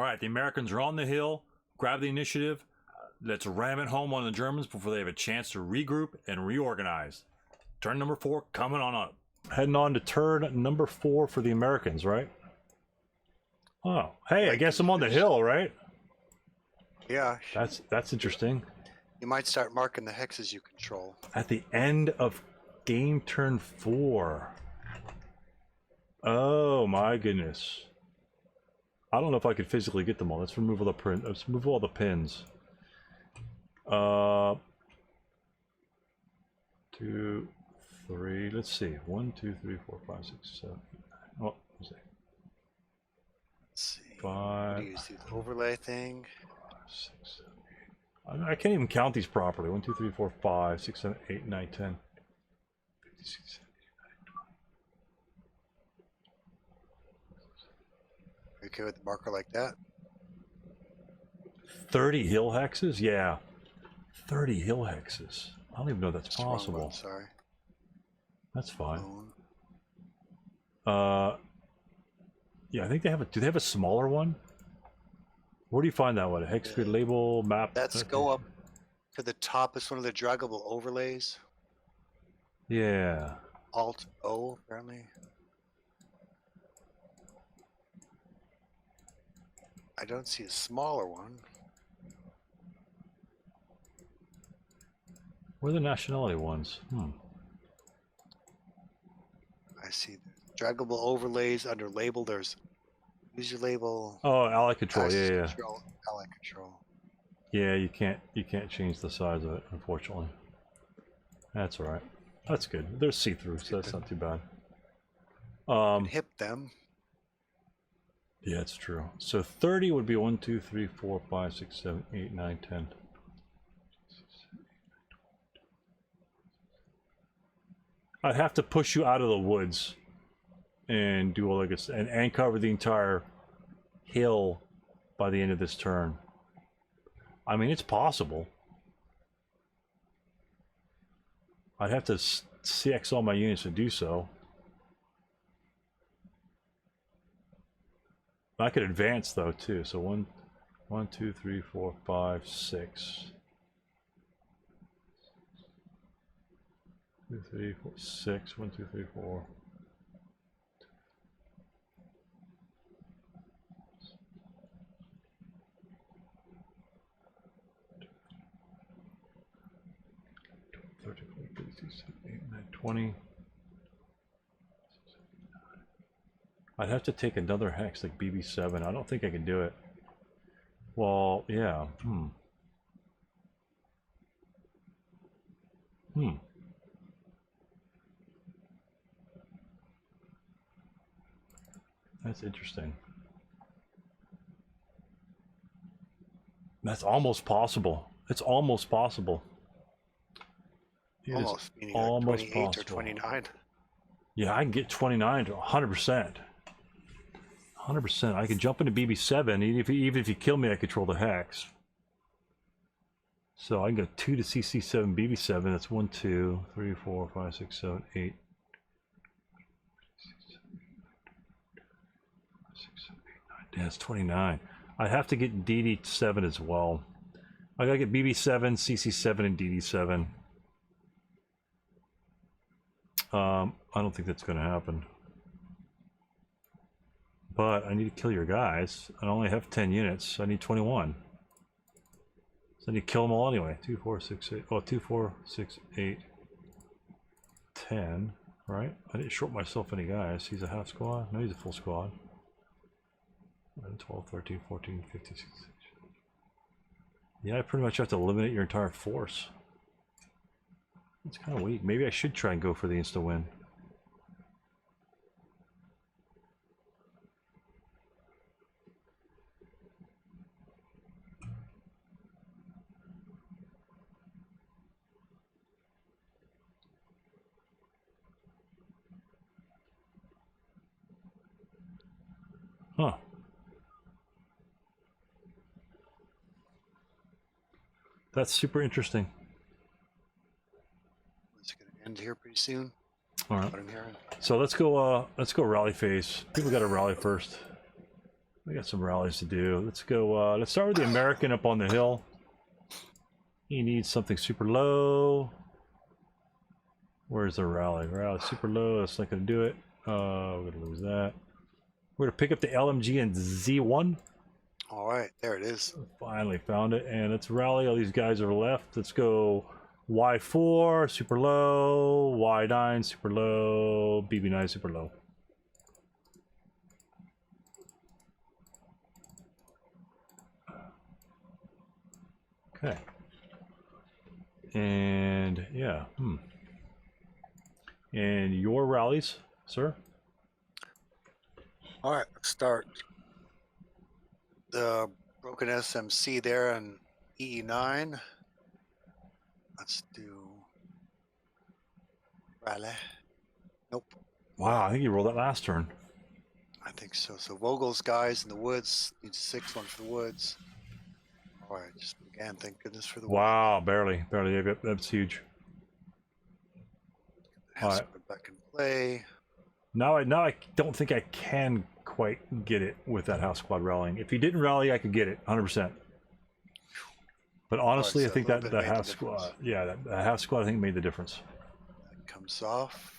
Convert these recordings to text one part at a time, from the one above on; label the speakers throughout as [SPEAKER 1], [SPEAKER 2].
[SPEAKER 1] All right, the Americans are on the hill. Grab the initiative. Let's ram it home on the Germans before they have a chance to regroup and reorganize. Turn number 4 coming on up. Heading on to turn number 4 for the Americans, right? Oh, hey, I guess I'm on the hill, right?
[SPEAKER 2] Yeah.
[SPEAKER 1] That's interesting.
[SPEAKER 2] You might start marking the hexes you control.
[SPEAKER 1] At the end of game turn 4. Oh my goodness. I don't know if I could physically get them all. Let's remove all the print. Let's remove all the pins. 2, 3. Let's see. 1, 2, 3, 4, 5, 6, 7. Oh, let's see.
[SPEAKER 2] Let's see.
[SPEAKER 1] 5.
[SPEAKER 2] What do you use the overlay thing?
[SPEAKER 1] 5, 6, 7, 8. I can't even count these properly. 1, 2, 3, 4, 5, 6, 7, 8, 9, 10. 56, 7, 8, 9, 20.
[SPEAKER 2] Are you okay with the marker like that?
[SPEAKER 1] 30 hill hexes? Yeah. 30 hill hexes. I don't even know that's possible.
[SPEAKER 2] One, sorry.
[SPEAKER 1] That's fine. Yeah, I think they have a. Do they have a smaller one? Where do you find that one? A hex grid label map?
[SPEAKER 2] Let's go up to the top. It's one of the draggable overlays.
[SPEAKER 1] Yeah.
[SPEAKER 2] Alt O, apparently. I don't see a smaller one.
[SPEAKER 1] Where are the nationality ones?
[SPEAKER 2] I see the draggable overlays under label. There's user label.
[SPEAKER 1] Oh, ally control. Yeah.
[SPEAKER 2] Control, ally control.
[SPEAKER 1] Yeah, you can't change the size of it, unfortunately. That's all right. That's good. They're see-through, so that's not too bad.
[SPEAKER 2] Hip them.
[SPEAKER 1] Yeah, it's true. So 30 would be 1, 2, 3, 4, 5, 6, 7, 8, 9, 10. I'd have to push you out of the woods and do all like a, and cover the entire hill by the end of this turn. I mean, it's possible. I'd have to CX all my units to do so. I could advance though too. So 1, 2, 3, 4, 5, 6. 2, 3, 4, 6. 1, 2, 3, 4. 13, 14, 15, 16, 18, 19, 20. I'd have to take another hex like BB7. I don't think I can do it. Well, yeah. That's interesting. That's almost possible. It's almost possible.
[SPEAKER 2] Almost, meaning
[SPEAKER 1] almost
[SPEAKER 2] like 28
[SPEAKER 1] possible.
[SPEAKER 2] or 29.
[SPEAKER 1] Yeah, I can get 29 to 100%. 100%. I can jump into BB7. Even if you kill me, I control the hex. So I can go 2 to CC7, BB7. That's 1, 2, 3, 4, 5, 6, 7, 8. 9. That's 29. I'd have to get DD7 as well. I gotta get BB7, CC7, and DD7. I don't think that's gonna happen. But I need to kill your guys. I only have 10 units. I need 21. So I need to kill them all anyway. 2, 4, 6, 8. Oh, 2, 4, 6, 8, 10. Right? I didn't short myself any guys. He's a half squad. No, he's a full squad. 11, 12, 13, 14, 15, 16. Yeah, I pretty much have to eliminate your entire force. It's kind of weak. Maybe I should try and go for the insta-win. Huh. That's super interesting.
[SPEAKER 2] It's going to end here pretty soon.
[SPEAKER 1] All right.
[SPEAKER 2] What I'm hearing.
[SPEAKER 1] So let's go rally phase. People got to rally first. We got some rallies to do. Let's go. Let's start with the American up on the hill. He needs something super low. Where's the rally? Rally super low. That's not going to do it. We're going to lose that. We're going to pick up the LMG and Z1.
[SPEAKER 2] All right, there it is.
[SPEAKER 1] Finally found it. And let's rally. All these guys are left. Let's go Y4, super low. Y9, super low. BB9, super low. Okay. And yeah, And your rallies, sir?
[SPEAKER 2] All right, let's start. The broken SMC there on EE9. Let's do rally. Nope,
[SPEAKER 1] Wow, I think you rolled that last turn.
[SPEAKER 2] I think so. So Vogel's guys in the woods needs a 6-1 for the woods. All right, just began. Thank goodness for the
[SPEAKER 1] Wow, barely. That's huge.
[SPEAKER 2] All right, back in play.
[SPEAKER 1] Now I don't think I can quite get it with that house squad rallying. If he didn't rally, I could get it 100%. But honestly,
[SPEAKER 2] Right, so
[SPEAKER 1] I think that the house squad, yeah, that house squad, I think made the difference.
[SPEAKER 2] That comes off.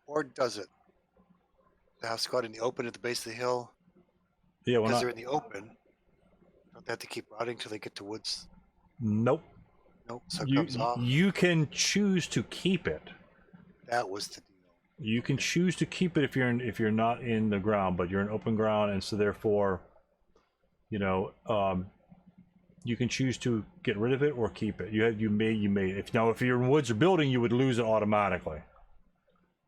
[SPEAKER 2] Or does it? The house squad in the open at the base of the hill.
[SPEAKER 1] Yeah,
[SPEAKER 2] because they're in the open. Don't they have to keep routing till they get to woods?
[SPEAKER 1] Nope.
[SPEAKER 2] Nope. So it comes off.
[SPEAKER 1] You can choose to keep it.
[SPEAKER 2] That was the deal.
[SPEAKER 1] You can choose to keep it if you're not in the ground, but you're in open ground, and so therefore, you know, you can choose to get rid of it or keep it. You may. If you're in woods or building, you would lose it automatically.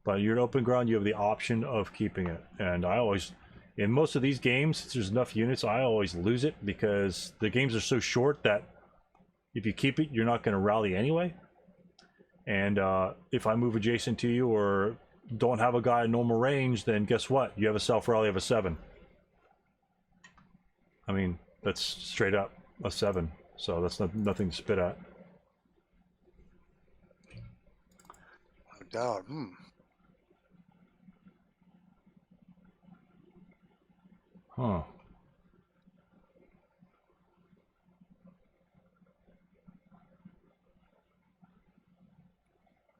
[SPEAKER 1] But you're in open ground, you have the option of keeping it. And I always, in most of these games, since there's enough units, I always lose it because the games are so short that if you keep it, you're not going to rally anyway. And if I move adjacent to you or don't have a guy in normal range, then guess what? You have a self-rally of a 7. I mean, that's straight up a 7. So that's nothing to spit at.
[SPEAKER 2] No doubt.
[SPEAKER 1] Huh.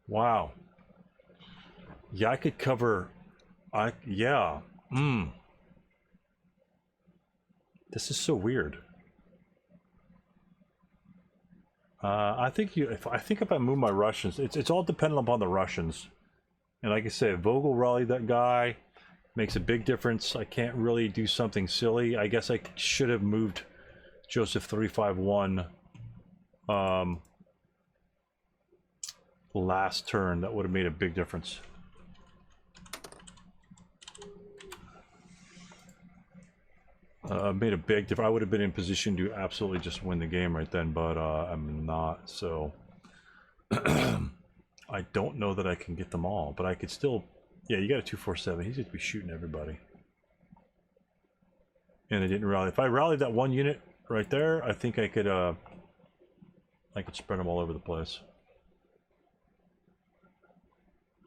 [SPEAKER 1] Wow. Yeah, I could cover. Yeah. This is so weird. I think if I move my Russians, it's all dependent upon the Russians. And like I said, Vogel rallied that guy. Makes a big difference. I can't really do something silly. I guess I should have moved Joseph351 last turn. That would have made a big difference. Made a big difference. I would have been in position to absolutely just win the game right then, but I'm not. So I don't know that I can get them all, but I could still. Yeah, you got a 247. He's going to be shooting everybody. And I didn't rally. If I rallied that one unit right there, I think I could spread them all over the place.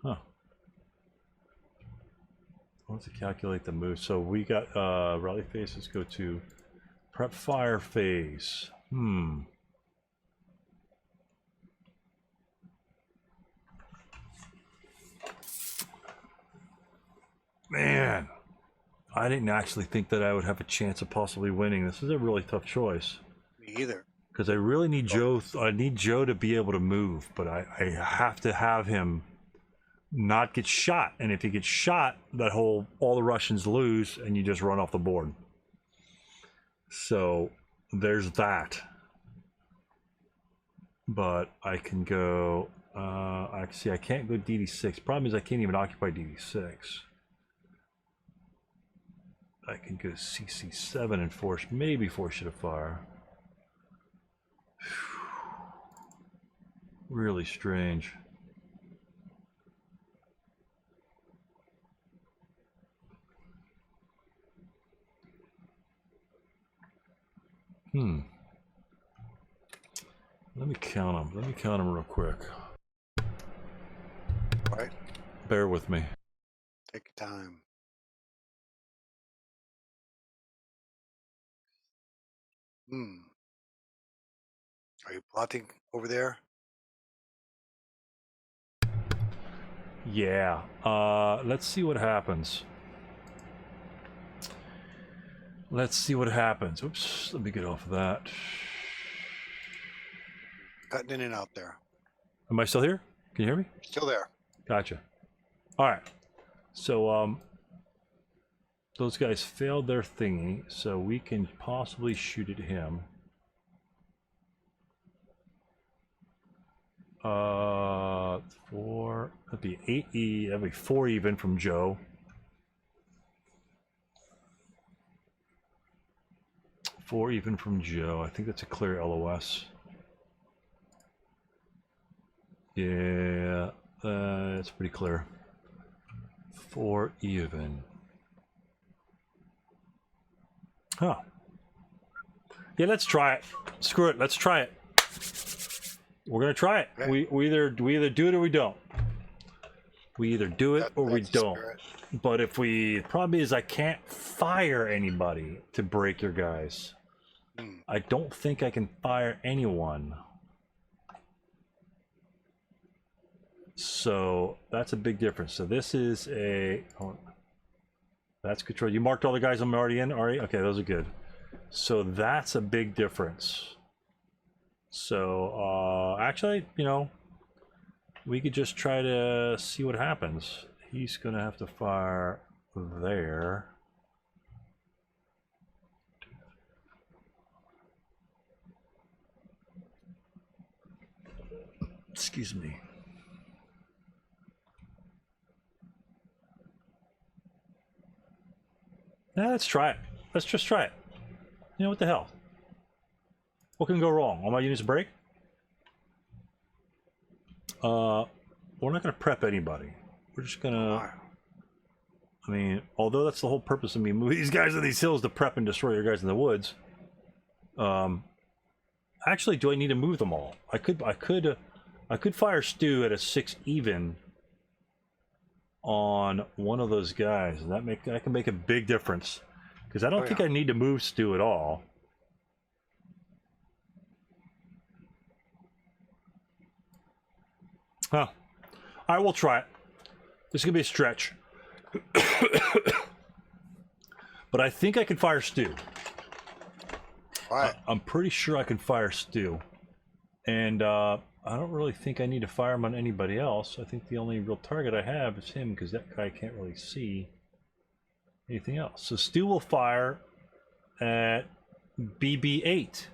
[SPEAKER 1] Huh. I want to calculate the move. So we got rally phase. Let's go to prep fire phase. Man, I didn't actually think that I would have a chance of possibly winning. This is a really tough choice.
[SPEAKER 2] Me either.
[SPEAKER 1] Because I really need Joe. I need Joe to be able to move, but I have to have him not get shot. And if he gets shot, all the Russians lose, and you just run off the board. So there's that. But I can go. I can't go DD6. Problem is I can't even occupy DD6. I can go CC7 and force you to fire. Really strange. Let me count them real quick.
[SPEAKER 2] All right.
[SPEAKER 1] Bear with me.
[SPEAKER 2] Take your time. Hmm. Are you plotting over there?
[SPEAKER 1] Yeah. Let's see what happens. Let's see what happens. Oops. Let me get off of that.
[SPEAKER 2] Cutting in and out there.
[SPEAKER 1] Am I still here? Can you hear me?
[SPEAKER 2] Still there.
[SPEAKER 1] Gotcha. All right. So those guys failed their thingy, so we can possibly shoot at him. 4. That'd be 8 that'd be 4 even from Joe. 4 even from Joe. I think that's a clear LOS. Yeah, it's pretty clear. 4 even. Huh. Yeah, let's try it. Screw it. Let's try it. We're gonna try it.
[SPEAKER 2] Okay.
[SPEAKER 1] We either do it or we don't. We either do it or we
[SPEAKER 2] That's the
[SPEAKER 1] don't.
[SPEAKER 2] spirit.
[SPEAKER 1] But if we, the problem is I can't fire anybody to break your guys.
[SPEAKER 2] Hmm.
[SPEAKER 1] I don't think I can fire anyone. So that's a big difference. So this is a, oh, that's control. You marked all the guys I'm already in, already? Okay, those are good. So that's a big difference. So actually, you know, we could just try to see what happens. He's gonna have to fire there. Excuse me. Nah, let's try it. Let's just try it. You know, what the hell? What can go wrong? All my units break? We're not gonna prep anybody. We're just gonna, I mean, although that's the whole purpose of me moving these guys in these hills to prep and destroy your guys in the woods. Actually, do I need to move them all? I could fire Stu at a 6 even on one of those guys, and that can make a big difference. Because I don't think I need to move Stu at all. Huh. All right, we'll try it. This is gonna be a stretch. But I think I can fire Stu.
[SPEAKER 2] All right.
[SPEAKER 1] I'm pretty sure I can fire Stu. And I don't really think I need to fire him on anybody else. I think the only real target I have is him, because that guy can't really see anything else. So Stu will fire at BB8.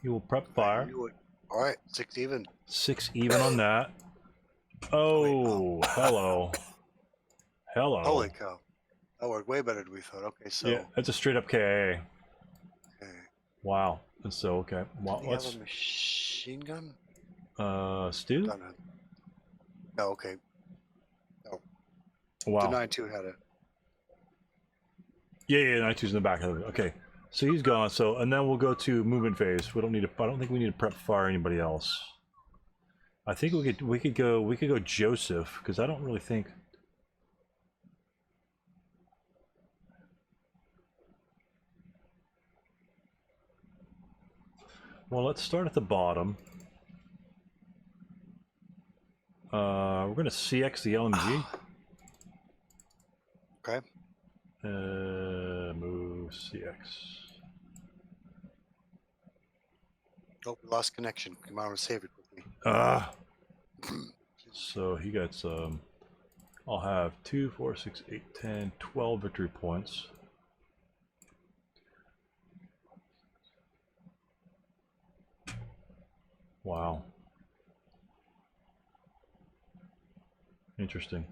[SPEAKER 1] He will prep fire.
[SPEAKER 2] All right, 6 even.
[SPEAKER 1] 6 even on that. Oh, hello. Hello.
[SPEAKER 2] Holy cow. That worked way better than we thought. Okay, so.
[SPEAKER 1] Yeah, that's a straight up KA.
[SPEAKER 2] Okay.
[SPEAKER 1] Wow. And so, okay. Well,
[SPEAKER 2] Do you have a machine gun?
[SPEAKER 1] Stu?
[SPEAKER 2] No, okay. No.
[SPEAKER 1] Wow.
[SPEAKER 2] The 9-2 had it.
[SPEAKER 1] Yeah, 92's in the back of it. Okay. So he's gone. So, and then we'll go to movement phase. We don't need to, I don't think we need to prep fire anybody else. I think we could go Joseph, because I don't really think. Well, let's start at the bottom. We're gonna CX the LMG.
[SPEAKER 2] Okay.
[SPEAKER 1] Move CX.
[SPEAKER 2] Oh, we lost connection. Come on, save it quickly.
[SPEAKER 1] So he gets I'll have 2, 4, 6, 8, 10, 12 victory points. Wow. Interesting.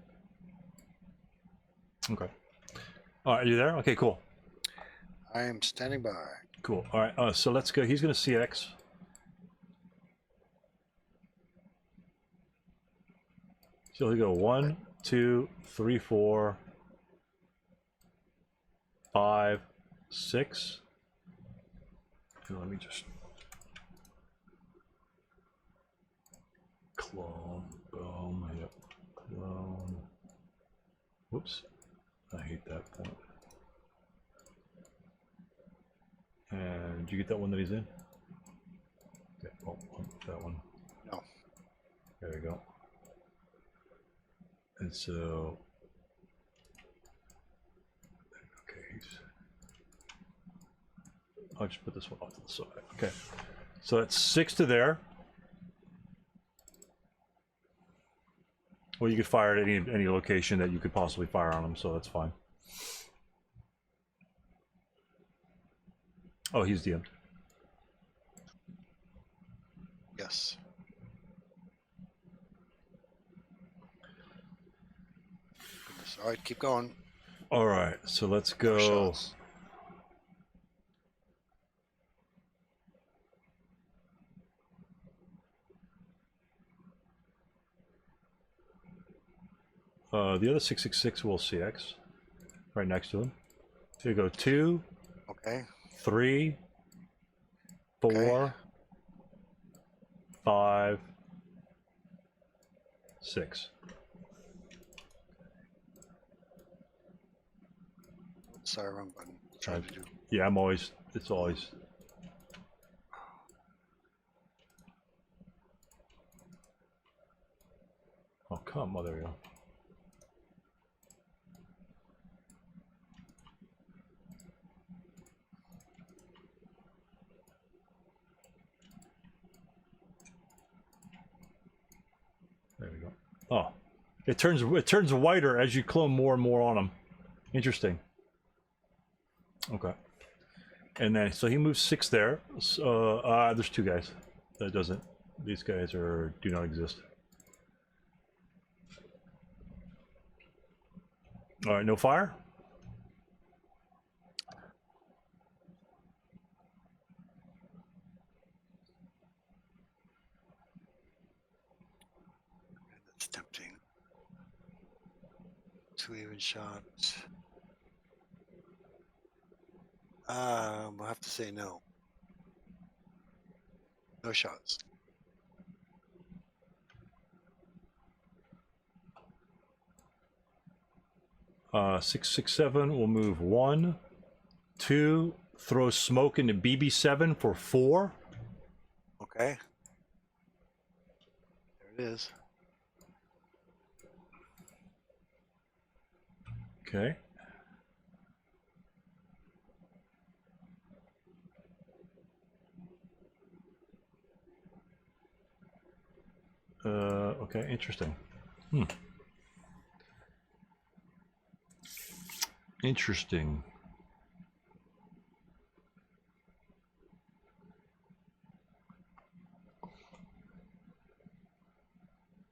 [SPEAKER 1] Okay. All right, are you there? Okay, cool.
[SPEAKER 2] I am standing by.
[SPEAKER 1] Cool. All right, so let's go. He's going to CX. So he'll go 1, 2, 3, 4, 5, 6. And let me just clone. Boom. Yep. Clone. Whoops. I hate that point. And did you get that one that he's in? Okay, oh, that one.
[SPEAKER 2] No.
[SPEAKER 1] There you go. And so, okay, I'll just put this one off to the side. Okay, so that's 6 to there. Well, you could fire at any location that you could possibly fire on him, so that's fine. Oh, he's DM'd.
[SPEAKER 2] Yes. Goodness. All right, keep going.
[SPEAKER 1] All right, so let's
[SPEAKER 2] More
[SPEAKER 1] go.
[SPEAKER 2] shots.
[SPEAKER 1] The other 666 will CX right next to him. So you go 2,
[SPEAKER 2] Okay.
[SPEAKER 1] 3, 4,
[SPEAKER 2] Okay.
[SPEAKER 1] 5, 6.
[SPEAKER 2] Sorry, wrong button. Trying to do.
[SPEAKER 1] Yeah, I'm always. It's always. Oh come! Oh, there we go. There we go. Oh, it turns whiter as you clone more and more on them. Interesting. Okay. And then so he moves 6 there. So, there's 2 guys. That doesn't. These guys do not exist. All right, no fire.
[SPEAKER 2] That's tempting. 2 even shots. We'll have to say no. No shots.
[SPEAKER 1] Uh, 667 will move 1, 2, throw smoke into BB7 for 4.
[SPEAKER 2] Okay. There it is.
[SPEAKER 1] Okay. Okay, interesting. Interesting.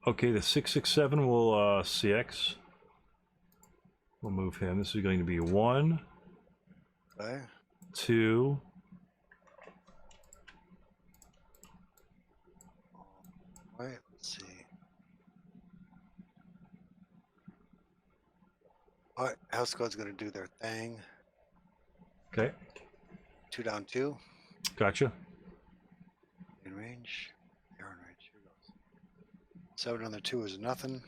[SPEAKER 1] Okay, the 667 will CX. We'll move him. This is going to be 1,
[SPEAKER 2] Okay.
[SPEAKER 1] 2,
[SPEAKER 2] All right. Let's see. All right. House Squad's gonna do their thing.
[SPEAKER 1] okay,
[SPEAKER 2] 2 down 2.
[SPEAKER 1] gotcha.
[SPEAKER 2] In range. They're in range. Here goes. 7 on the 2 is nothing.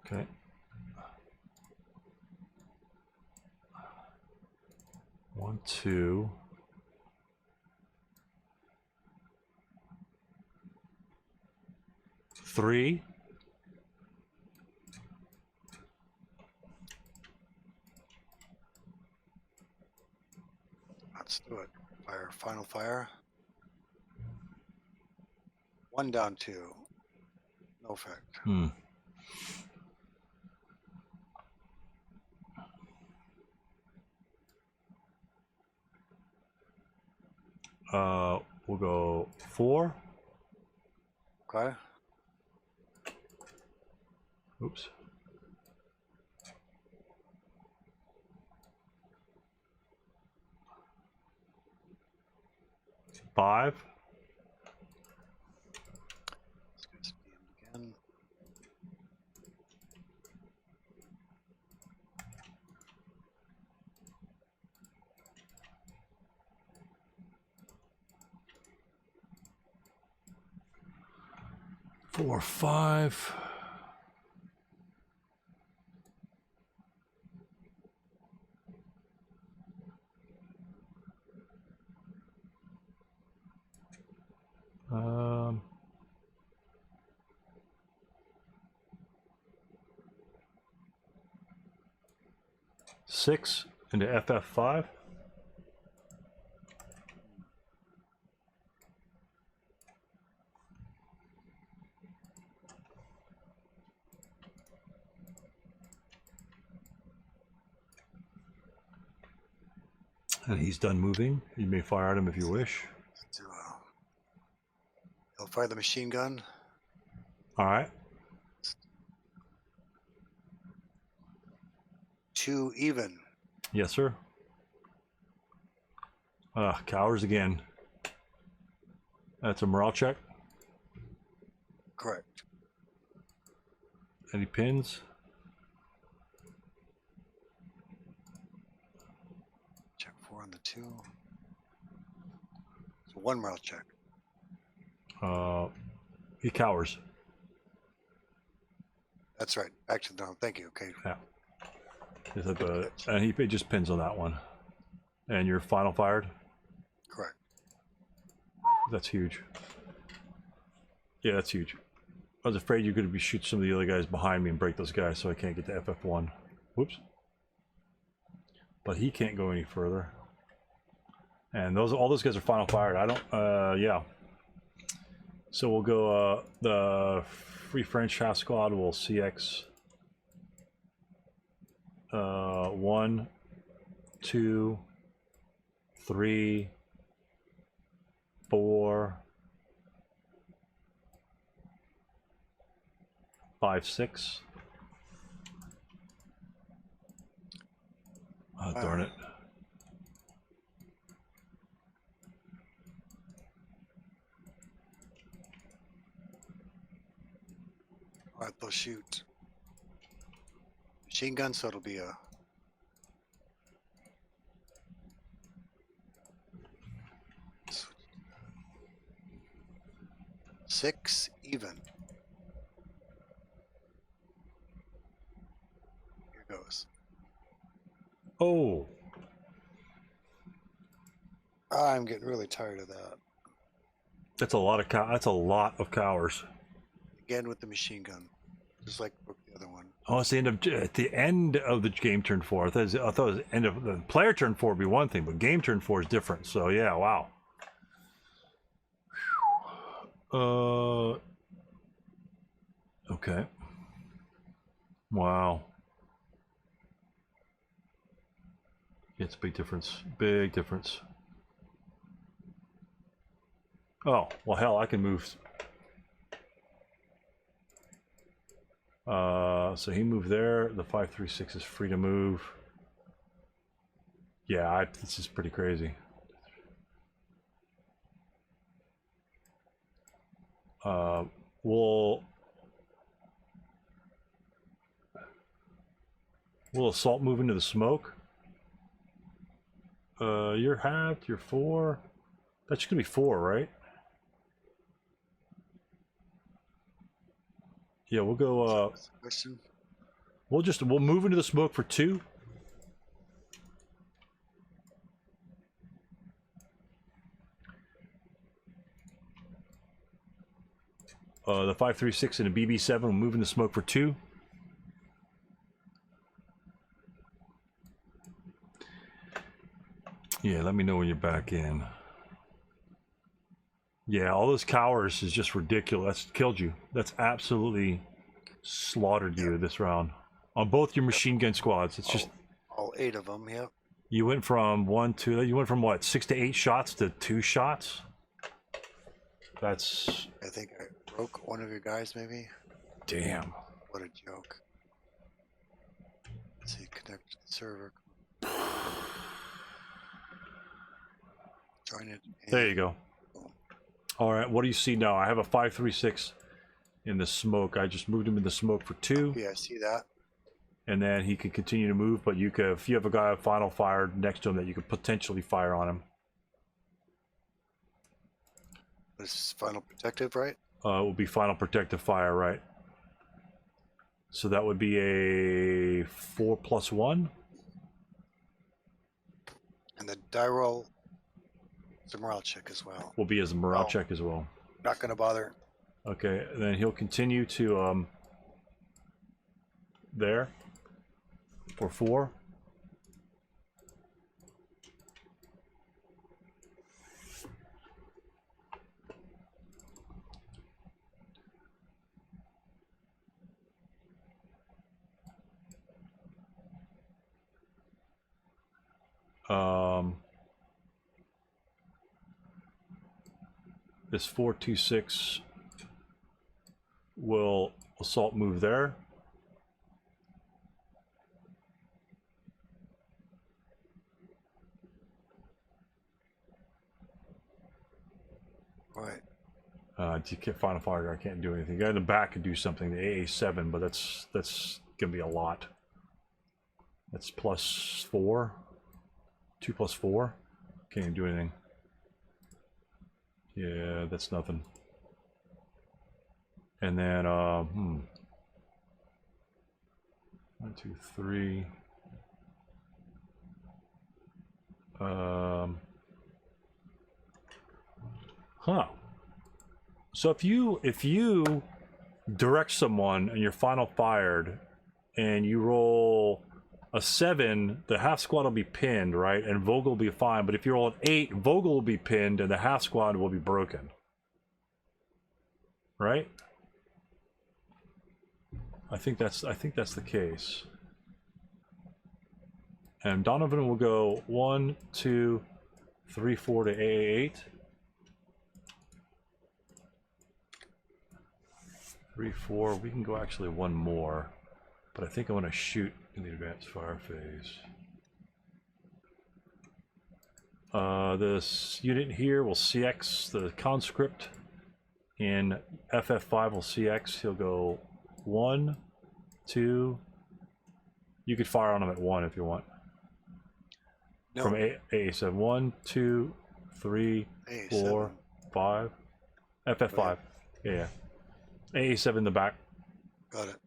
[SPEAKER 1] Okay. One, 2. Three.
[SPEAKER 2] Let's do it. Fire. Final fire. 1 down 2. No effect.
[SPEAKER 1] We'll go 4.
[SPEAKER 2] Okay.
[SPEAKER 1] Oops. 5.
[SPEAKER 2] Let's get this DM'd again.
[SPEAKER 1] Four, 5. 6 into FF5. And he's done moving. You may fire at him if you wish.
[SPEAKER 2] He'll fire the machine gun.
[SPEAKER 1] All right.
[SPEAKER 2] 2 even.
[SPEAKER 1] Yes, sir. Cowers again. That's a morale check.
[SPEAKER 2] Correct.
[SPEAKER 1] Any pins?
[SPEAKER 2] Check 4 on the 2. So 1 morale check.
[SPEAKER 1] He cowers.
[SPEAKER 2] That's right. Back to the thank you. Okay.
[SPEAKER 1] Yeah. And he just pins on that one. And you're final fired?
[SPEAKER 2] Correct.
[SPEAKER 1] That's huge. Yeah, that's huge. I was afraid you're going to be shoot some of the other guys behind me and break those guys, so I can't get to FF1. Whoops. But he can't go any further. And all those guys are final fired. I don't, yeah. So we'll go, the Free French half squad will CX 1, 2, 3, 4, 5, 6. Oh, darn it.
[SPEAKER 2] All right, they'll shoot machine gun, so it'll be a 6 even. Here goes.
[SPEAKER 1] Oh,
[SPEAKER 2] I'm getting really tired of that.
[SPEAKER 1] that's a lot of that's a lot of cowers.
[SPEAKER 2] Again with the machine gun, just like the other one.
[SPEAKER 1] Oh, it's at the end of the game turn 4. I thought it was the end of the player turn 4 would be one thing, but game turn 4 is different. So yeah, wow. Okay. Wow. It's a big difference. Big difference. Oh, well, hell, I can move. So he moved there. The 536 is free to move. Yeah, this is pretty crazy. We'll assault move into the smoke. You're halved. You're 4. That's gonna be 4, right? Yeah, we'll go.
[SPEAKER 2] Question.
[SPEAKER 1] We'll move into the smoke for 2. The 536 and a BB7 will move in the smoke for 2. Yeah, let me know when you're back in. Yeah, all those cowers is just ridiculous. That's killed you. That's absolutely slaughtered you this round. On both your machine gun squads. It's just
[SPEAKER 2] all 8 of them, yep.
[SPEAKER 1] You went from what, 6 to 8 shots to 2 shots? That's
[SPEAKER 2] I think I broke one of your guys, maybe.
[SPEAKER 1] damn.
[SPEAKER 2] What a joke. Let's see, connect to the server. Join it.
[SPEAKER 1] There you go. All right, what do you see now? I have a 536 in the smoke. I just moved him in the smoke for 2.
[SPEAKER 2] Yeah, I see that.
[SPEAKER 1] And then he can continue to move, but if you have a guy final fired next to him that you could potentially fire on him.
[SPEAKER 2] This is final protective, right?
[SPEAKER 1] It will be final protective fire, right? So that would be a 4+1.
[SPEAKER 2] And the die roll is a morale check as well.
[SPEAKER 1] Will be as a morale check as well.
[SPEAKER 2] Not going to bother.
[SPEAKER 1] Okay, and then he'll continue to there for 4. This 426 will assault move there.
[SPEAKER 2] Right.
[SPEAKER 1] You can't find a fire. I can't do anything. The guy in the back could do something. The AA7, but that's gonna be a lot. That's +4. 2 + 4. Can't even do anything. Yeah, that's nothing. And then 1, 2, 3. Huh. So if you direct someone and you're final fired and you roll a 7, the half squad will be pinned, right? And Vogel will be fine. But if you roll an 8, Vogel will be pinned and the half squad will be broken. Right? I think that's the case. And Donovan will go 1, 2, 3, 4 to AA8. 3, 4. We can go actually one more, but I think I want to shoot in the advanced fire phase. This unit here will CX the conscript. In FF5 will CX. He'll go 1, 2. You could fire on him at 1 if you want.
[SPEAKER 2] No.
[SPEAKER 1] From AA7. 1, 2, 3,
[SPEAKER 2] AA7.
[SPEAKER 1] 4, 5. FF5. Yeah. AA7 in the back.
[SPEAKER 2] Got it.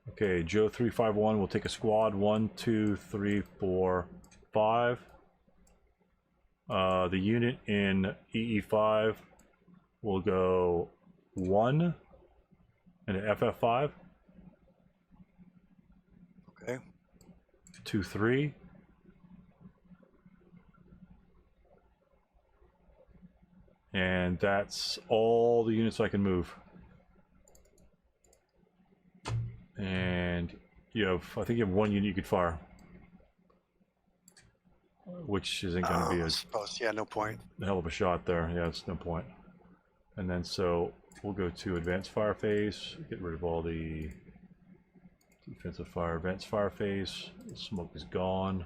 [SPEAKER 1] Okay, Joe351 will take a squad. 1, 2, 3, 4, 5. The unit in EE5 will go 1 and FF5.
[SPEAKER 2] Okay.
[SPEAKER 1] 2, 3. And that's all the units I can move. And you have, I think you have 1 unit you could fire, which isn't going to be
[SPEAKER 2] I suppose. Yeah, no point.
[SPEAKER 1] a hell of a shot there. Yeah, it's no point. And then so we'll go to advanced fire phase, get rid of all the defensive fire. Advanced fire phase, smoke is gone.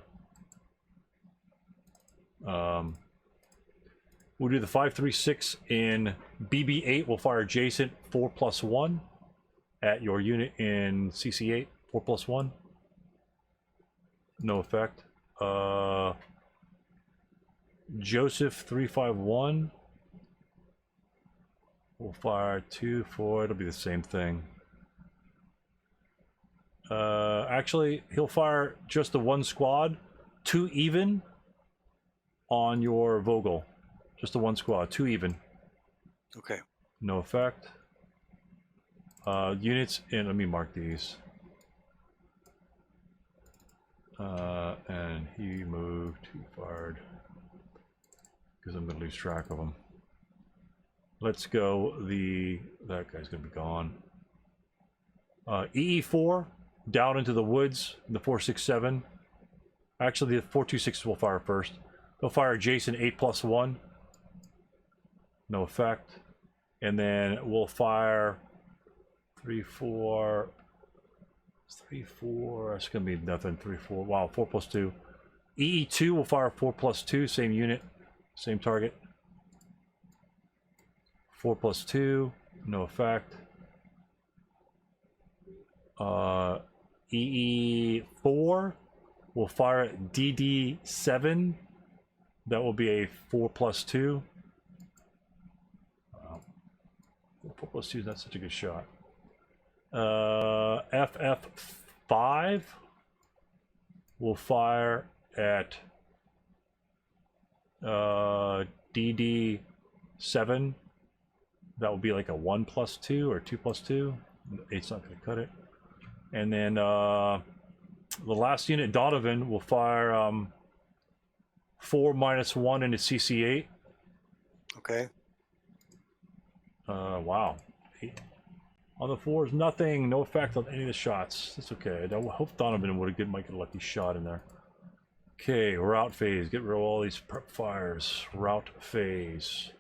[SPEAKER 1] We'll do the 536 in BB8. We'll fire adjacent 4+1 at your unit in CC8. 4+1. No effect. Joseph351. We'll fire 2, 4. It'll be the same thing. Actually, he'll fire just the 1 squad, 2 even on your Vogel. Just the 1 squad, 2 even.
[SPEAKER 2] Okay.
[SPEAKER 1] No effect. Units in, let me mark these. And he moved, he fired, because I'm going to lose track of him. Let's go, that guy's going to be gone. EE4, down into the woods, the 467. Actually, the 426 will fire first. They'll fire adjacent 8+1. No effect. And then we'll fire 3, 4. 3, 4. That's gonna be nothing. 3, 4. Wow, 4+2. EE2 will fire 4+2. Same unit, same target. 4+2. No effect. EE4 will fire at DD7. That will be a 4+2. 4+2 is not such a good shot. FF5 will fire at DD7. That will be like a 1+2 or 2+2. 8's not going to cut it. And then the last unit, Donovan, will fire 4 -1 into CC8.
[SPEAKER 2] Okay.
[SPEAKER 1] Wow. 8 on the 4s, nothing. No effect on any of the shots. That's okay. I hope Donovan might get a lucky shot in there. Okay, route phase. Get rid of all these prep fires. Route phase.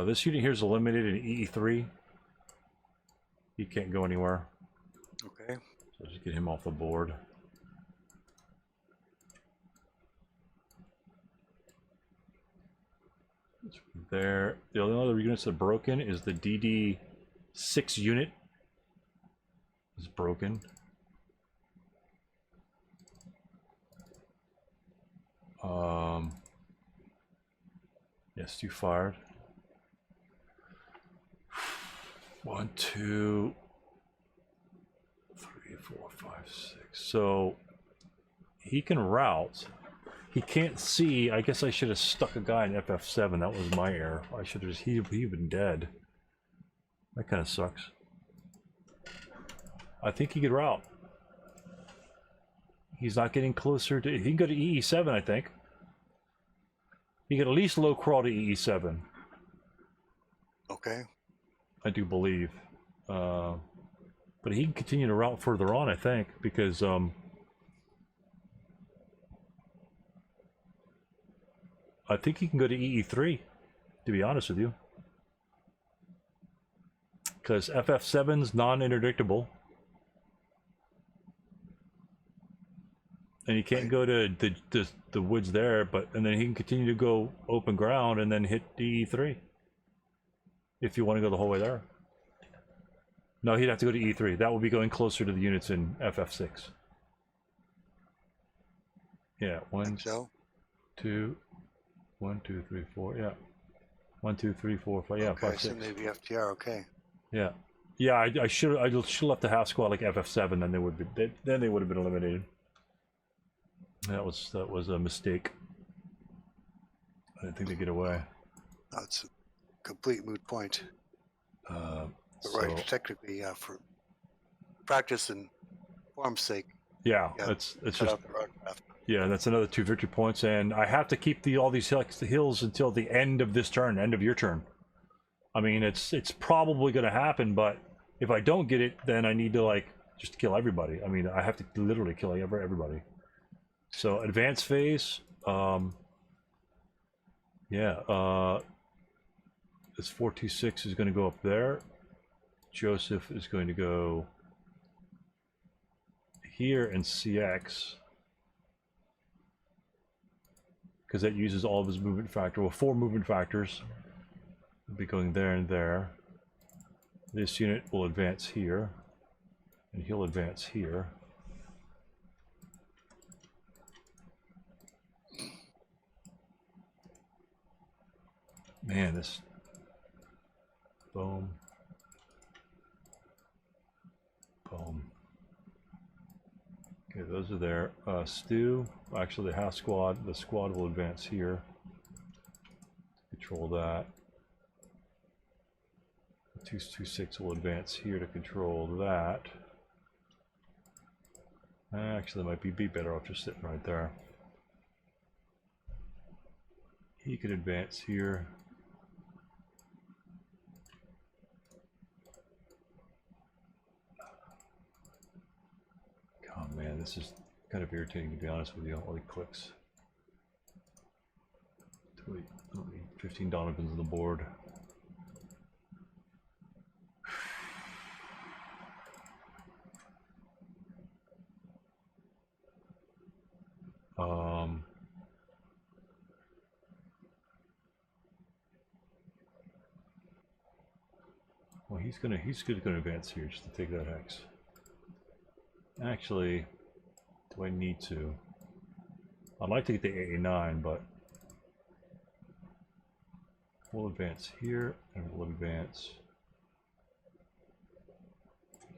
[SPEAKER 1] This unit here is eliminated in EE3. He can't go anywhere.
[SPEAKER 2] Okay.
[SPEAKER 1] So just get him off the board. There. The only other units that are broken is the DD6 unit. Is broken. Yes, you fired. 1, 2, 3, 4, 5, 6. So he can route. He can't see. I guess I should have stuck a guy in FF7. That was my error. I should have just he been dead. That kind of sucks. I think he could route. He's not getting closer to. He can go to EE7. I think he could at least low crawl to EE7.
[SPEAKER 2] Okay.
[SPEAKER 1] I do believe, but he can continue to route further on. I think because I think he can go to EE3, to be honest with you. Because FF7's non-interdictable. And he can't go to the woods there, and then he can continue to go open ground and then hit EE3. If you want to go the whole way there. No, he'd have to go to E3. That would be going closer to the units in FF6. Yeah, 1,
[SPEAKER 2] So
[SPEAKER 1] 2, 1, 2, 3, 4. Yeah, 1, 2, 3, 4, 5. Yeah,
[SPEAKER 2] okay,
[SPEAKER 1] 5, 6.
[SPEAKER 2] so maybe FTR. Okay.
[SPEAKER 1] Yeah, yeah. I should have left the half squad like FF7. Then they would have been eliminated. That was a mistake. I didn't think they'd get away.
[SPEAKER 2] That's a complete moot point. Right, technically, yeah, for practice and form's sake.
[SPEAKER 1] Yeah, it's just. Yeah, that's another 2 victory points, and I have to keep all these hills until the end of this turn, end of your turn. I mean, it's probably going to happen, but if I don't get it, then I need to just kill everybody. I mean, I have to literally kill everybody. So advanced phase, yeah, this 426 is going to go up there. Joseph is going to go here in CX. Because that uses all of his movement factor. Well, 4 movement factors. Will be going there and there. This unit will advance here. And he'll advance here. Man, this... Boom. Boom. Okay, those are there. Stu, actually the half squad, the squad will advance here. Control that. 226 will advance here to control that. Actually, might be better off just sitting right there. He could advance here. Oh man, this is kind of irritating to be honest with you. All the clicks. 15 Donovans on the board. Well, he's gonna advance here just to take that hex. Actually, do I need to? I'd like to get the AA9, but we'll advance here and we'll advance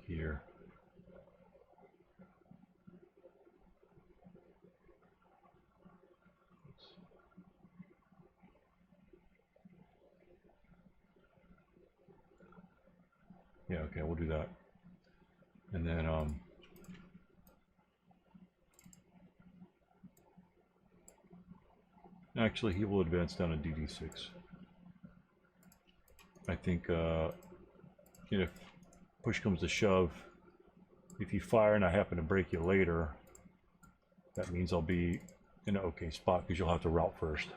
[SPEAKER 1] here. Yeah, okay, we'll do that. And then Actually, he will advance down to DD6. I think, if push comes to shove, if you fire and I happen to break you later, that means I'll be in an okay spot because you'll have to route first.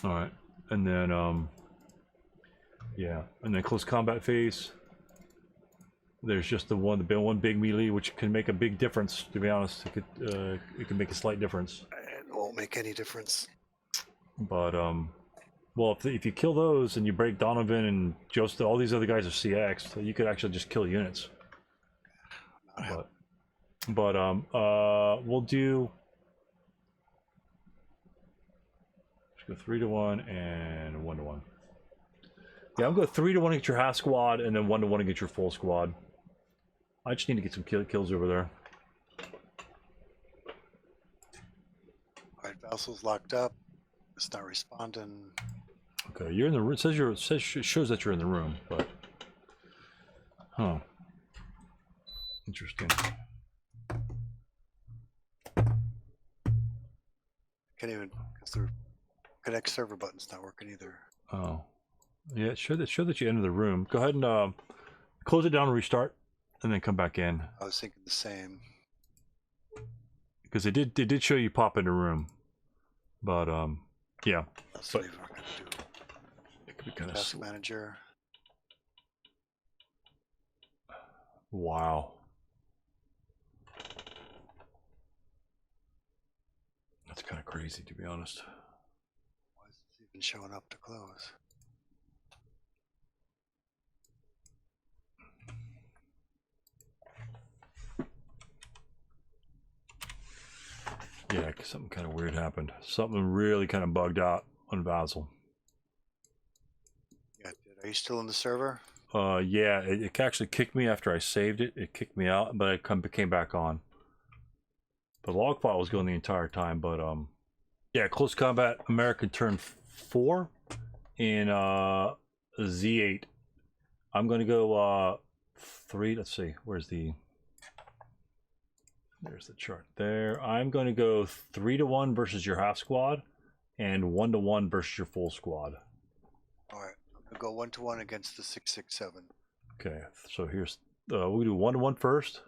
[SPEAKER 1] Alright, and then, yeah, and then close combat phase. There's just the one big melee, which can make a big difference. To be honest, it can make a slight difference.
[SPEAKER 2] It won't make any difference.
[SPEAKER 1] But well, if you kill those and you break Donovan and Joseph, all these other guys are CX, so you could actually just kill units. But we'll do. Let's go 3-1 and 1-1. Yeah, I'm going 3-1 against your half squad, and then 1-1 against your full squad. I just need to get some kills over there.
[SPEAKER 2] Alright, Vassal's locked up. It's not responding.
[SPEAKER 1] Okay, you're in the room. It shows that you're in the room, but interesting.
[SPEAKER 2] Can't even, because the connect server button's not working either.
[SPEAKER 1] Oh, yeah. It showed that you entered the room. Go ahead and close it down and restart, and then come back in.
[SPEAKER 2] I was thinking the same.
[SPEAKER 1] Because it did show you pop in the room, but yeah.
[SPEAKER 2] Let's see what we're gonna do.
[SPEAKER 1] It could be kind of
[SPEAKER 2] Task manager.
[SPEAKER 1] Wow. That's kind of crazy, to be honest.
[SPEAKER 2] Why is this even showing up to close?
[SPEAKER 1] Yeah, something kind of weird happened. Something really kind of bugged out on Vassal.
[SPEAKER 2] Yeah, are you still in the server?
[SPEAKER 1] Yeah, it actually kicked me after I saved it. It kicked me out, but it came back on. The log file was going the entire time, but yeah, close combat American turn 4 in Z8. I'm going to go 3. Let's see, there's the chart there. I'm going to go 3-1 versus your half squad, and 1-1 versus your full squad.
[SPEAKER 2] All right, I'm gonna go 1-1 against the 667.
[SPEAKER 1] Okay, so here's we'll do 1-1 first,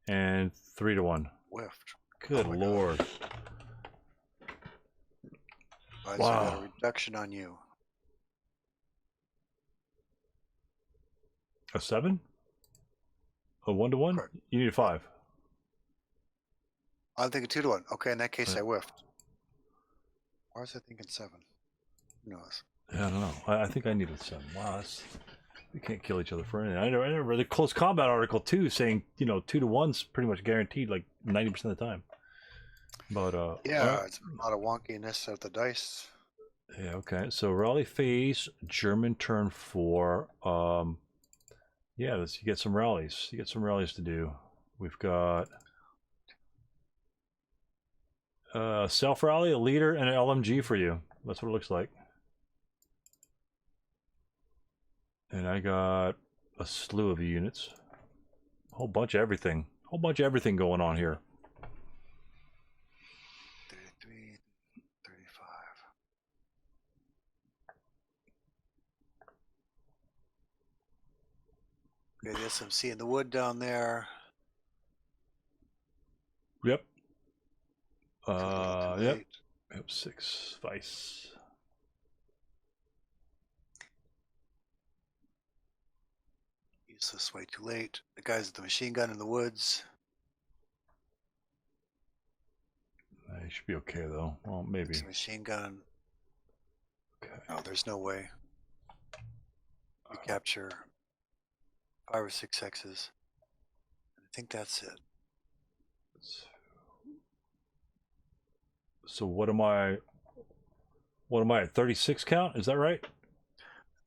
[SPEAKER 1] and 3-1.
[SPEAKER 2] Whiffed.
[SPEAKER 1] Good lord!
[SPEAKER 2] God. All right,
[SPEAKER 1] Wow.
[SPEAKER 2] So I got a reduction on you.
[SPEAKER 1] A 7? A 1-1?
[SPEAKER 2] Correct.
[SPEAKER 1] You need a 5.
[SPEAKER 2] I'm thinking 2-1. Okay, in that case, I whiffed. Why was I thinking 7? Who knows?
[SPEAKER 1] Yeah, I don't know. I think I needed 7. Wow, we can't kill each other for anything. I never read the close combat article too, saying 2-1's pretty much guaranteed, like 90% of the time. But
[SPEAKER 2] yeah, it's a lot of wonkiness of the dice.
[SPEAKER 1] Yeah, okay. So rally phase, German turn 4. Yeah, you get some rallies. You get some rallies to do. We've got self rally, a leader, and an LMG for you. That's what it looks like. And I got a slew of units. A whole bunch of everything. A whole bunch of everything going on here.
[SPEAKER 2] 33, 35. Okay, the SMC in the wood down there.
[SPEAKER 1] Yep.
[SPEAKER 2] Yep.
[SPEAKER 1] Yep. 6 vice.
[SPEAKER 2] Useless, way too late. The guys with the machine gun in the woods.
[SPEAKER 1] He should be okay though. Well, maybe.
[SPEAKER 2] Machine gun.
[SPEAKER 1] Okay.
[SPEAKER 2] No, there's no way. We capture 5 or 6 X's. I think that's it.
[SPEAKER 1] So what am I at 36 count? Is that right?
[SPEAKER 2] I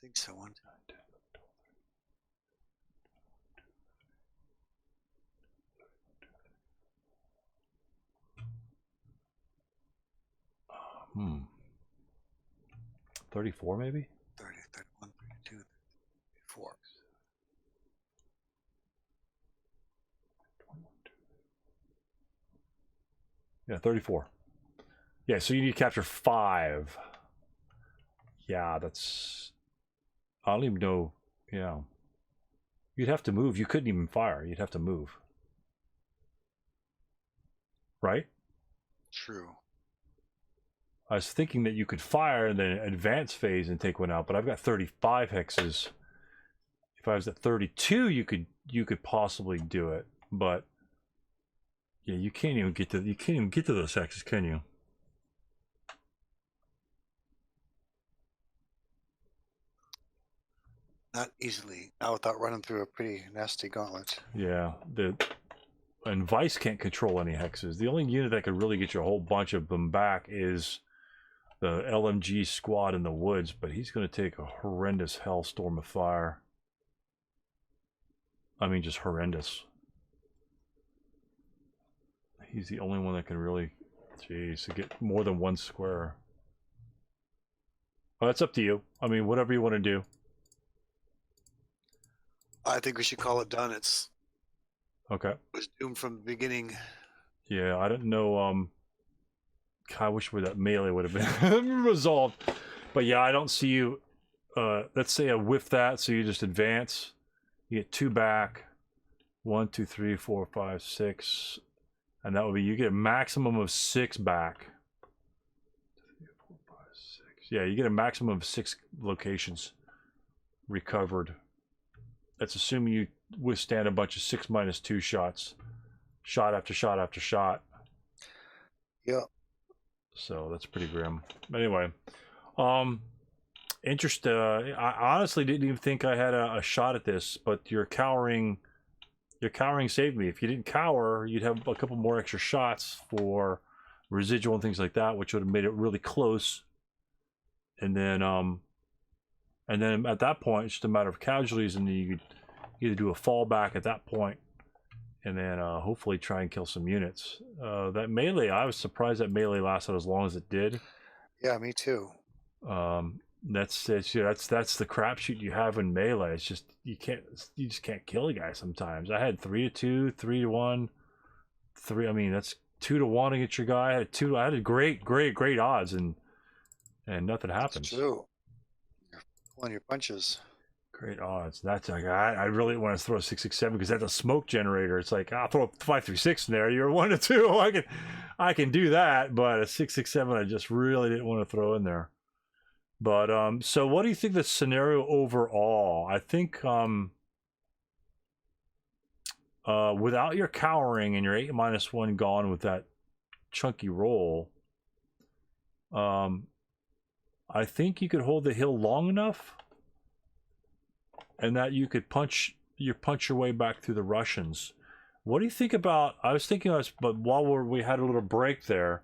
[SPEAKER 2] think so. One time.
[SPEAKER 1] Hmm. 34 maybe?
[SPEAKER 2] 30, 31, 32, 34.
[SPEAKER 1] Yeah, 34. Yeah, so you need to capture 5. Yeah, that's... I don't even know. Yeah. You'd have to move. You couldn't even fire. You'd have to move. Right?
[SPEAKER 2] True.
[SPEAKER 1] I was thinking that you could fire and then advance phase and take one out, but I've got 35 hexes. If I was at 32, you could possibly do it, but yeah, you can't even get to those hexes, can you?
[SPEAKER 2] Not easily. Not without running through a pretty nasty gauntlet.
[SPEAKER 1] Yeah, and Vice can't control any hexes. The only unit that could really get you a whole bunch of them back is the LMG squad in the woods, but he's going to take a horrendous hellstorm of fire. I mean, just horrendous. He's the only one that can really, geez, to get more than one square. Oh, that's up to you. I mean, whatever you want to do.
[SPEAKER 2] I think we should call it done. It was doomed from the beginning.
[SPEAKER 1] Yeah, I didn't know. I wish that melee would have been resolved. But yeah, I don't see you. Let's say I whiff that, so you just advance. You get 2 back. 1, 2, 3, 4, 5, 6. And that would be, you get a maximum of 6 back. 3, 4, 5, 6. Yeah, you get a maximum of 6 locations recovered. That's assuming you withstand a bunch of 6-2 shots. Shot after shot after shot.
[SPEAKER 2] Yeah.
[SPEAKER 1] So that's pretty grim. Anyway, I honestly didn't even think I had a shot at this, but your cowering saved me. If you didn't cower, you'd have a couple more extra shots for residual and things like that, which would have made it really close. And then at that point, it's just a matter of casualties, and then you could either do a fallback at that point, and then hopefully try and kill some units. That melee, I was surprised that melee lasted as long as it did.
[SPEAKER 2] Yeah, me too.
[SPEAKER 1] That's the crapshoot you have in melee. It's just you just can't kill a guy sometimes. I had 3-2, 3-1, 3. I mean, that's 2-1 against your guy. I had great odds, and nothing happens.
[SPEAKER 2] That's true. You're pulling your punches.
[SPEAKER 1] Great odds. That's like I really want to throw a 667 because that's a smoke generator. It's like I'll throw a 536 in there. You're 1-2. I can do that, but a 667 I just really didn't want to throw in there. But so what do you think the scenario overall? I think without your cowering and your 8-1 gone with that chunky roll, I think you could hold the hill long enough, and that you could punch your way back through the Russians. What do you think about? But while we had a little break there,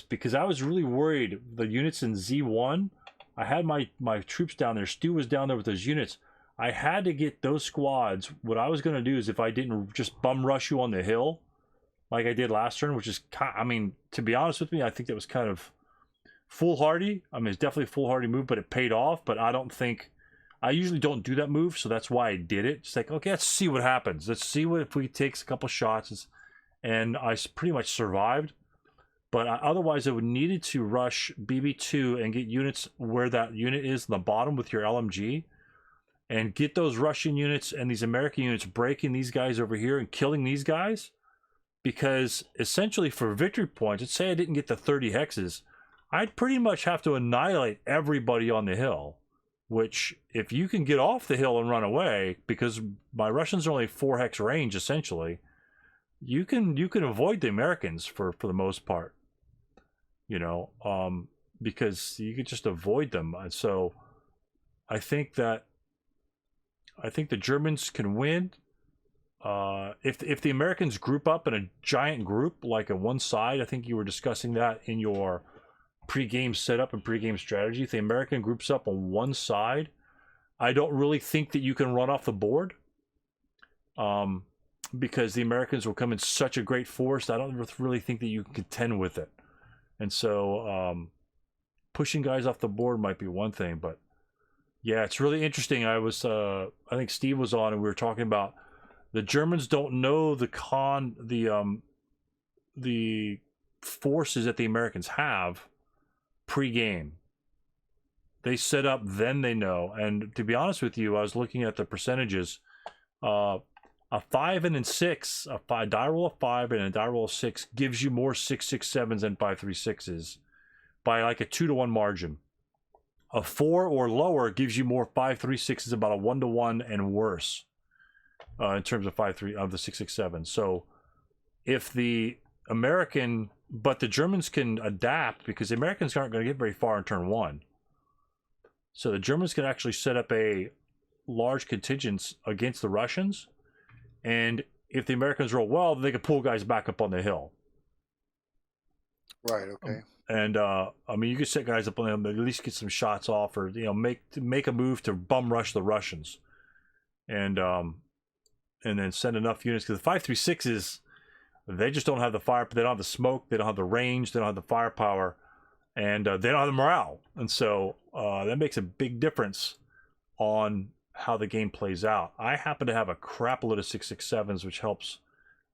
[SPEAKER 1] because I was really worried. The units in Z1, I had my troops down there. Stu was down there with those units. I had to get those squads. What I was going to do is, if I didn't just bum rush you on the hill, like I did last turn, which is, I mean, to be honest with me, I think that was kind of foolhardy. I mean, it's definitely a foolhardy move, but it paid off. But I usually don't do that move, so that's why I did it. Just like, okay, let's see what happens. Let's see if we take a couple shots. And I pretty much survived. But otherwise, I would needed to rush BB2 and get units where that unit is in the bottom with your LMG, and get those Russian units and these American units breaking these guys over here and killing these guys. Because essentially, for victory points, let's say I didn't get the 30 hexes, I'd pretty much have to annihilate everybody on the hill. Which, if you can get off the hill and run away, because my Russians are only 4 hex range essentially, you can avoid the Americans for the most part. Because you could just avoid them. So I think the Germans can win. If the Americans group up in a giant group, like on one side, I think you were discussing that in your pre-game setup and pre-game strategy. If the American groups up on one side, I don't really think that you can run off the board. Because the Americans will come in such a great force, I don't really think that you can contend with it. And so pushing guys off the board might be one thing, but yeah, it's really interesting. I think Steve was on, and we were talking about the Germans don't know the the forces that the Americans have pre-game. They set up, then they know. And to be honest with you, I was looking at the percentages. A 5 and a 6, die roll of 5 and a die roll of 6 gives you more 6.67s than 5.36s by like a 2-to-1 margin. A 4 or lower gives you more 5.36s, about a 1-to-1 and worse in terms of 5.3 of the 6.67. So if the American, but the Germans can adapt because the Americans aren't going to get very far in turn 1. So the Germans can actually set up a large contingents against the Russians, and if the Americans roll well, they can pull guys back up on the hill.
[SPEAKER 2] Right. Okay.
[SPEAKER 1] And I mean, you could set guys up on them, at least get some shots off, or make a move to bum rush the Russians, and then send enough units, because the 5.36s, they just don't have the fire, they don't have the smoke, they don't have the range, they don't have the firepower, and they don't have the morale, and so that makes a big difference on how the game plays out. I happen to have a crap load of 6.67s, which helps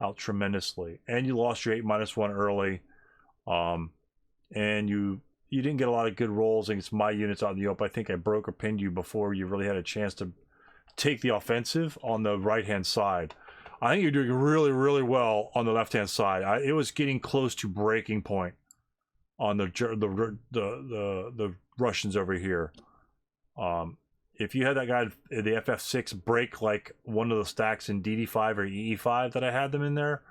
[SPEAKER 1] out tremendously. And you lost your 8-1 early, and you didn't get a lot of good rolls against my units out in the open. I think I broke or pinned you before you really had a chance to take the offensive on the right-hand side. I think you're doing really, really well on the left-hand side. It was getting close to breaking point on the Russians over here. If you had that guy, the FF6, break like one of the stacks in DD5 or EE5 that I had them in there,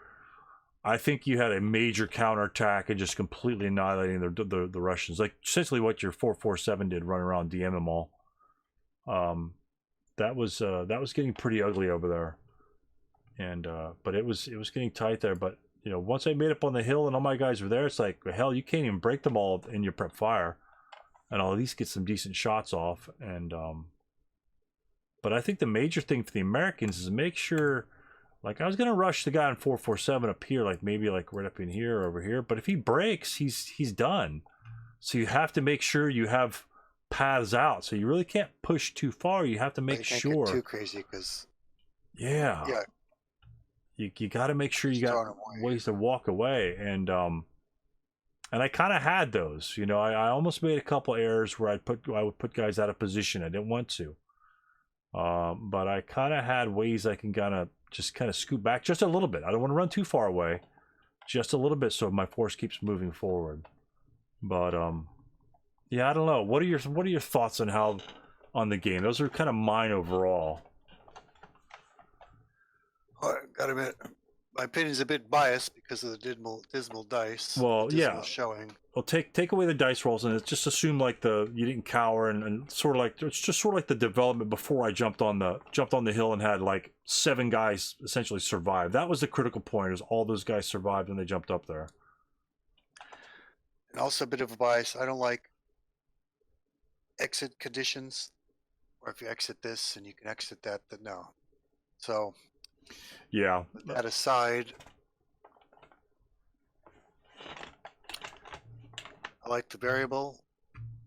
[SPEAKER 1] I think you had a major counterattack and just completely annihilating the Russians. Like essentially what your 447 did, run around DM them all. That was getting pretty ugly over there, and but it was getting tight there. But once I made up on the hill and all my guys were there, it's like, hell, you can't even break them all in your prep fire, and I'll at least get some decent shots off. And but I think the major thing for the Americans is make sure, like, I was gonna rush the guy on 447 up here, like maybe like right up in here or over here, but if he breaks, he's done. So you have to make sure you have paths out. So you really can't push too far. You have to make sure.
[SPEAKER 2] Get too crazy, because
[SPEAKER 1] yeah, you got to make sure you got ways to walk away. And I kind of had those. I almost made a couple errors where I would put guys out of position. I didn't want to. But I kind of had ways I can kind of scoot back just a little bit. I don't want to run too far away, just a little bit, so my force keeps moving forward. But yeah, I don't know. What are your thoughts on the game? Those are kind of mine overall.
[SPEAKER 2] Well, I gotta admit, my opinion is a bit biased because of the dismal dice.
[SPEAKER 1] Well,
[SPEAKER 2] dismal showing.
[SPEAKER 1] Well, take away the dice rolls and just assume like you didn't cower, and sort of like it's just sort of like the development before I jumped on the hill and had like 7 guys essentially survive. That was the critical point, is all those guys survived when they jumped up there.
[SPEAKER 2] And also a bit of a bias. I don't like exit conditions, or if you exit this and you can exit that, then no. So
[SPEAKER 1] yeah,
[SPEAKER 2] that aside, I like the variable.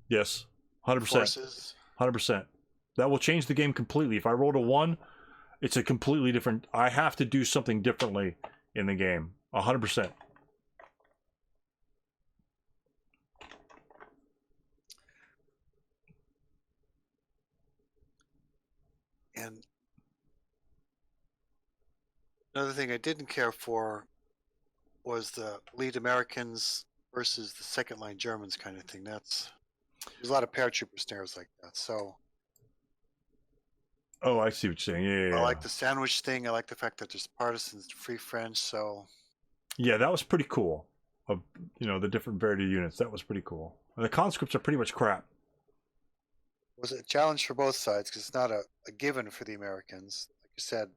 [SPEAKER 1] Yes, 100%. 100%. That will change the game completely. If I rolled a 1, it's a completely different. I have to do something differently in the game. 100%.
[SPEAKER 2] And another thing I didn't care for was the lead Americans versus the second line Germans kind of thing. There's a lot of paratrooper snares like that. So
[SPEAKER 1] oh, I see what you're saying. Yeah.
[SPEAKER 2] I like the sandwich thing. I like the fact that there's partisans, free French. So
[SPEAKER 1] yeah, that was pretty cool. The different variety units. That was pretty cool. And the conscripts are pretty much crap.
[SPEAKER 2] It was a challenge for both sides because it's not a given for the Americans. Like you said,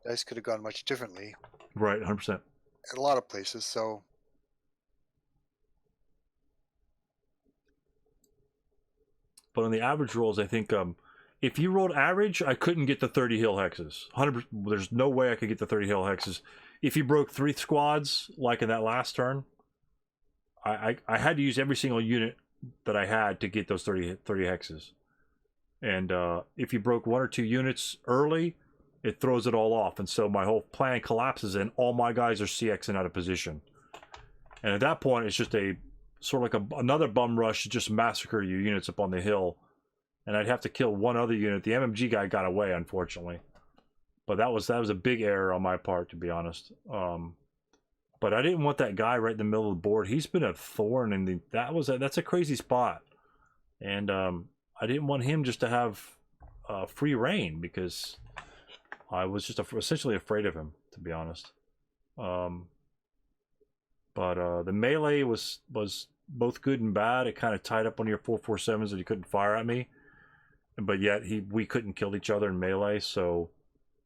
[SPEAKER 2] dice could have gone much differently.
[SPEAKER 1] Right, 100%.
[SPEAKER 2] At a lot of places. So
[SPEAKER 1] but on the average rolls, I think if you rolled average, I couldn't get the 30 hill hexes. 100%. There's no way I could get the 30 hill hexes. If you broke 3 squads, like in that last turn, I had to use every single unit that I had to get those 30 hexes. And if you broke 1 or 2 units early, it throws it all off. And so my whole plan collapses and all my guys are CXing out of position. And at that point, it's just a sort of like another bum rush to just massacre your units up on the hill. And I'd have to kill one other unit. The MMG guy got away, unfortunately. But that was a big error on my part, to be honest. But I didn't want that guy right in the middle of the board. He's been a thorn, and that's a crazy spot. And I didn't want him just to have free reign, because I was just essentially afraid of him, to be honest. But the melee was both good and bad. It kind of tied up one of your 447s that he couldn't fire at me, but yet we couldn't kill each other in melee. So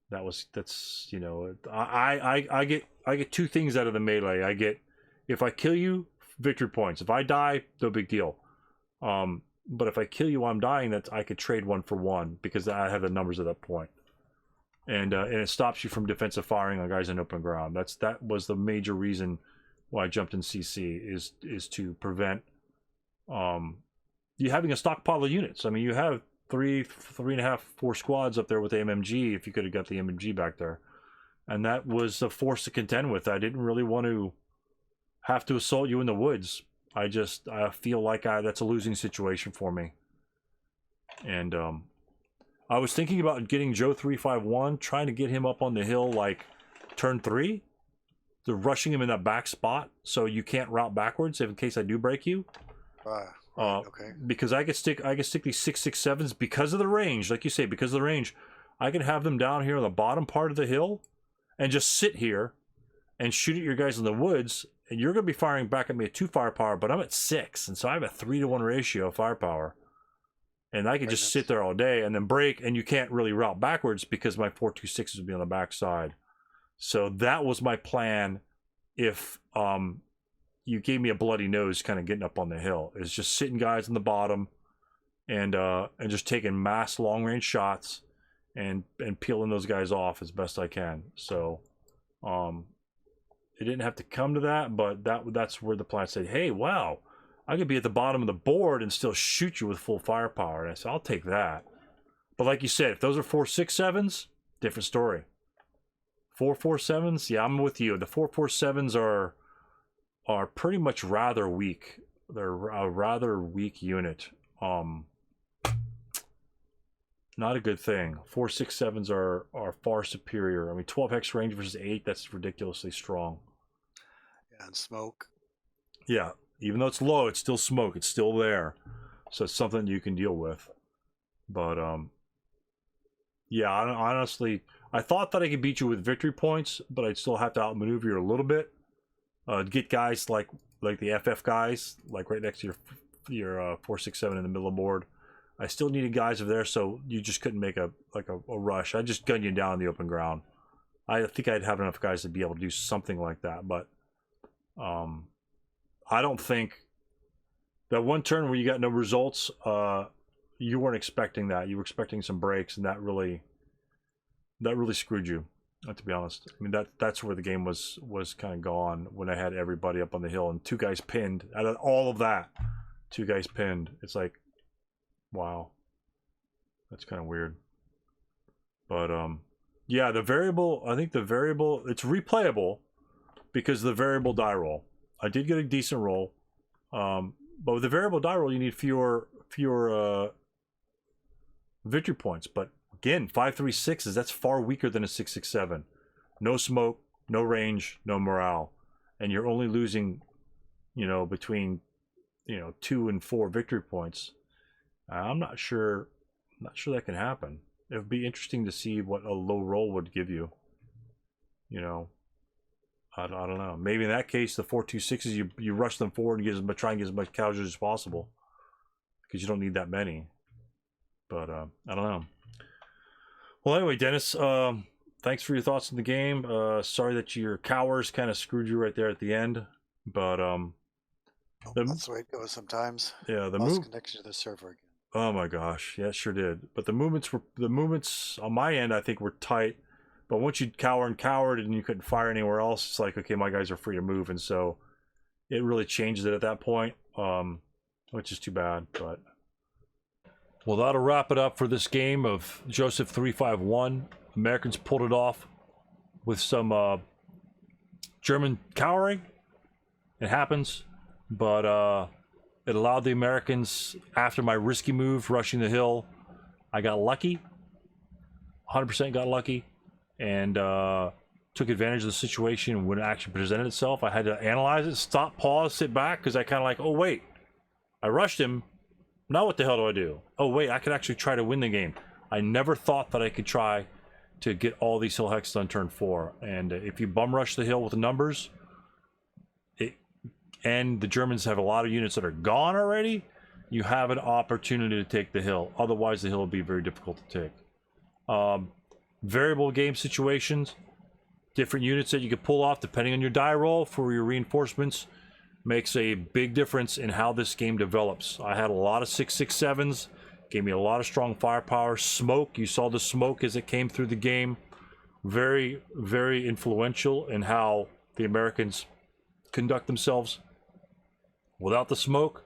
[SPEAKER 1] that's you know, I get two things out of the melee. I get, if I kill you, victory points. If I die, no big deal. But if I kill you while I'm dying, that I could trade 1 for 1, because I have the numbers at that point. And it stops you from defensive firing on guys in open ground. That was the major reason why I jumped in CC, is to prevent you having a stockpile of units. I mean, you have 3.5, 4 squads up there with the MMG, if you could have got the MMG back there. And that was a force to contend with. I didn't really want to have to assault you in the woods. I feel like that's a losing situation for me. And I was thinking about getting Joe351, trying to get him up on the hill like turn 3. They're rushing him in that back spot, so you can't route backwards in case I do break you.
[SPEAKER 2] Okay.
[SPEAKER 1] Because I could stick these 667s because of the range, like you say, because of the range. I can have them down here on the bottom part of the hill, and just sit here, and shoot at your guys in the woods. And you're going to be firing back at me at 2 firepower, but I'm at 6, and so I have a 3-to-1 ratio of firepower. And I could just sit there all day and then break, and you can't really route backwards because my 426s would be on the back side. So that was my plan. If you gave me a bloody nose, kind of getting up on the hill, is just sitting guys on the bottom, and just taking mass long range shots, and peeling those guys off as best I can. So it didn't have to come to that, but that's where the plan said, hey, wow, I could be at the bottom of the board and still shoot you with full firepower. And I said, I'll take that. But like you said, if those are 4.67s, different story. 4.47s, yeah, I'm with you. The 4.47s are pretty much rather weak. They're a rather weak unit. Not a good thing. 4.67s are far superior. I mean, 12 hex range versus 8, that's ridiculously strong.
[SPEAKER 2] Yeah, and smoke.
[SPEAKER 1] Yeah, even though it's low, it's still smoke. It's still there. So it's something you can deal with. But, yeah, honestly, I thought that I could beat you with victory points, but I'd still have to outmaneuver you a little bit. Get guys like the FF guys, like right next to your 4.67 in the middle of the board. I still needed guys over there, so you just couldn't make a rush. I just gun you down in the open ground. I think I'd have enough guys to be able to do something like that, but I don't think that one turn where you got no results, you weren't expecting that. You were expecting some breaks, and that really screwed you, to be honest. I mean, that's where the game was kind of gone, when I had everybody up on the hill and 2 guys pinned. Out of all of that, 2 guys pinned. It's like, wow, that's kind of weird. But yeah, I think the variable, it's replayable because of the variable die roll. I did get a decent roll, but with the variable die roll, you need fewer victory points. But again, 5.36s, that's far weaker than a 6.67. No smoke, no range, no morale, and you're only losing, between 2 and 4 victory points. I'm not sure that can happen. It would be interesting to see what a low roll would give you. I don't know. Maybe in that case, the 4.26s, you rush them forward and try and get as much casualties as possible, because you don't need that many. But I don't know. Well, anyway, Dennis, thanks for your thoughts on the game. Sorry that your cowards kind of screwed you right there at the end, but
[SPEAKER 2] that's the way it goes sometimes.
[SPEAKER 1] Yeah,
[SPEAKER 2] lost connection to the server again.
[SPEAKER 1] Oh my gosh, yeah, it sure did. But the movements on my end, I think, were tight. But once you cowered and you couldn't fire anywhere else, it's like, okay, my guys are free to move, and so it really changed it at that point, which is too bad. But well, that'll wrap it up for this game of Joseph351. Americans pulled it off with some German cowering, It happens, but it allowed the Americans, after my risky move rushing the hill, I got lucky. 100% got lucky, and took advantage of the situation when it actually presented itself. I had to analyze it, stop, pause, sit back, because I kind of like, oh wait, I rushed him. Now what the hell do I do? Oh wait, I could actually try to win the game. I never thought that I could try to get all these hill hexes on turn 4. And if you bum rush the hill with the numbers, and the Germans have a lot of units that are gone already, you have an opportunity to take the hill. Otherwise, the hill will be very difficult to take. Variable game situations, different units that you could pull off depending on your die roll for your reinforcements, makes a big difference in how this game develops. I had a lot of 6.67s, gave me a lot of strong firepower. Smoke, you saw the smoke as it came through the game. Very, very influential in how the Americans conduct themselves. Without the smoke,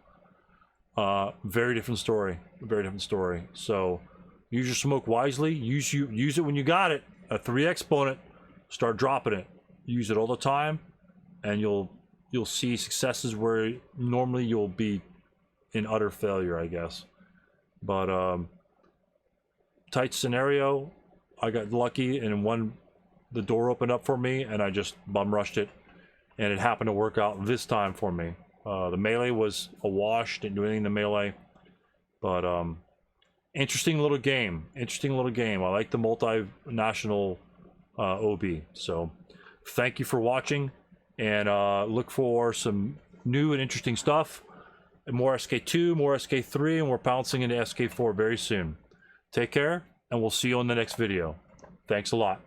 [SPEAKER 1] very different story. Very different story. So use your smoke wisely. Use it when you got it. A 3 exponent, start dropping it. Use it all the time, and you'll see successes where normally you'll be in utter failure, I guess. But tight scenario, I got lucky, and the door opened up for me, and I just bum rushed it, and it happened to work out this time for me. The melee was a wash, didn't do anything in the melee, but interesting little game. Interesting little game. I like the multinational OB. So thank you for watching, and look for some new and interesting stuff. More SK2, more SK3, and we're bouncing into SK4 very soon. Take care, and we'll see you on the next video. Thanks a lot.